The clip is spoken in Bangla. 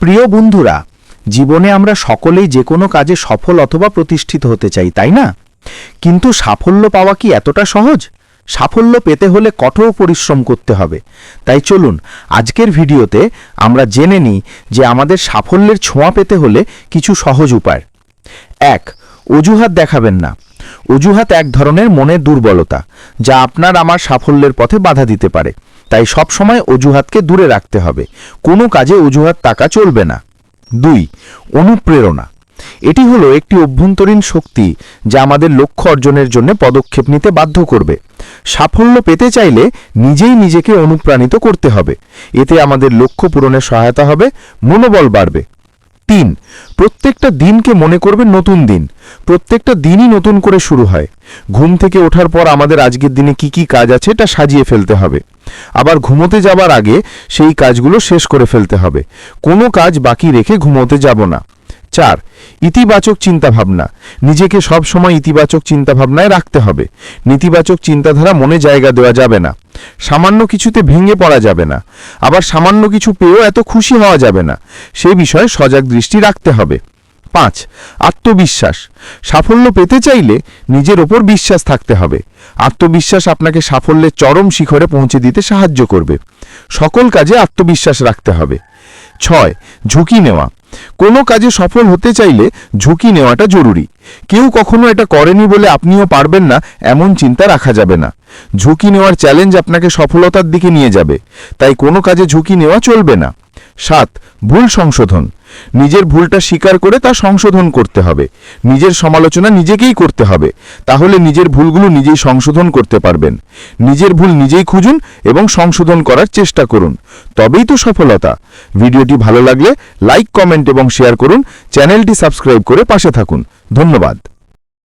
প্রিয় বন্ধুরা, জীবনে আমরা সকলেই যে কোনো কাজে সফল অথবা প্রতিষ্ঠিত হতে চাই, তাই না? কিন্তু সাফল্য পাওয়া কি এতটা সহজ? সাফল্য পেতে হলে কঠোর পরিশ্রম করতে হবে। তাই চলুন আজকের ভিডিওতে আমরা জেনে নিই যে আমাদের সাফল্যের ছোঁয়া পেতে হলে কিছু সহজ উপায়। 1. অজুহাত দেখাবেন না। অজুহাত এক ধরনের মনের দুর্বলতা, যা আপনার আমার সাফল্যের পথে বাধা দিতে পারে। তাই সব সময় অজুহাতকে দূরে রাখতে হবে। কোনো কাজে অজুহাত টাকা চলবে না। 2. অনুপ্রেরণা। এটি হলো একটি অভ্যন্তরীণ শক্তি যা আমাদের লক্ষ্য অর্জনের জন্য পদক্ষেপ নিতে বাধ্য করবে। সাফল্য পেতে চাইলে নিজেই নিজেকে অনুপ্রাণিত করতে হবে। এতে আমাদের লক্ষ্য পূরণে সহায়তা হবে, মনোবল বাড়বে। 3. প্রত্যেকটা দিনকে মনে করবে নতুন দিন। প্রত্যেকটা দিনই নতুন করে শুরু হয়। ঘুম থেকে ওঠার পর আমাদের আজকের দিনে কি কি কাজ আছে এটা সাজিয়ে ফেলতে হবে। আবার ঘুমোতে যাবার আগে সেই কাজগুলো শেষ করে ফেলতে হবে। কোনো কাজ বাকি রেখে ঘুমোতে যাব না। 4. ইতিবাচক চিন্তাভাবনা। নিজেকে সব সময় ইতিবাচক চিন্তাভাবনায় রাখতে হবে। নেতিবাচক চিন্তাধারা মনে জায়গা দেওয়া যাবে না। সামান্য কিছুতে ভেঙে পড়া যাবে না। আবার সামান্য কিছু পেয়েও এত খুশি হওয়া যাবে না। সে বিষয়ে সজাগ দৃষ্টি রাখতে হবে। 5. আত্মবিশ্বাস। সাফল্য পেতে চাইলে নিজের ওপর বিশ্বাস থাকতে হবে। আত্মবিশ্বাস আপনাকে সাফল্যের চরম শিখরে পৌঁছে দিতে সাহায্য করবে। সকল কাজে আত্মবিশ্বাস রাখতে হবে। 6. ঝুঁকি নেওয়া। কোনো কাজে সফল হতে চাইলে ঝুঁকি নেওয়াটা জরুরি। কেউ কখনো এটা করেনি বলে আপনিও পারবেন না এমন চিন্তা রাখা যাবে না। ঝুঁকি নেওয়ার চ্যালেঞ্জ আপনাকে সফলতার দিকে নিয়ে যাবে, তাই কোনো কাজে ঝুঁকি নেওয়া চলবে না। 7. ভুল সংশোধন। নিজের ভুলটা স্বীকার করে তা সংশোধন করতে হবে। নিজের সমালোচনা নিজেকেই করতে হবে, তাহলে নিজের ভুলগুলো নিজেই সংশোধন করতে পারবেন। নিজের ভুল নিজেই খুঁজুন এবং সংশোধন করার চেষ্টা করুন, তবেই তো সফলতা। ভিডিওটি ভালো লাগলে লাইক, কমেন্ট এবং শেয়ার করুন। চ্যানেলটি সাবস্ক্রাইব করে পাশে থাকুন। ধন্যবাদ।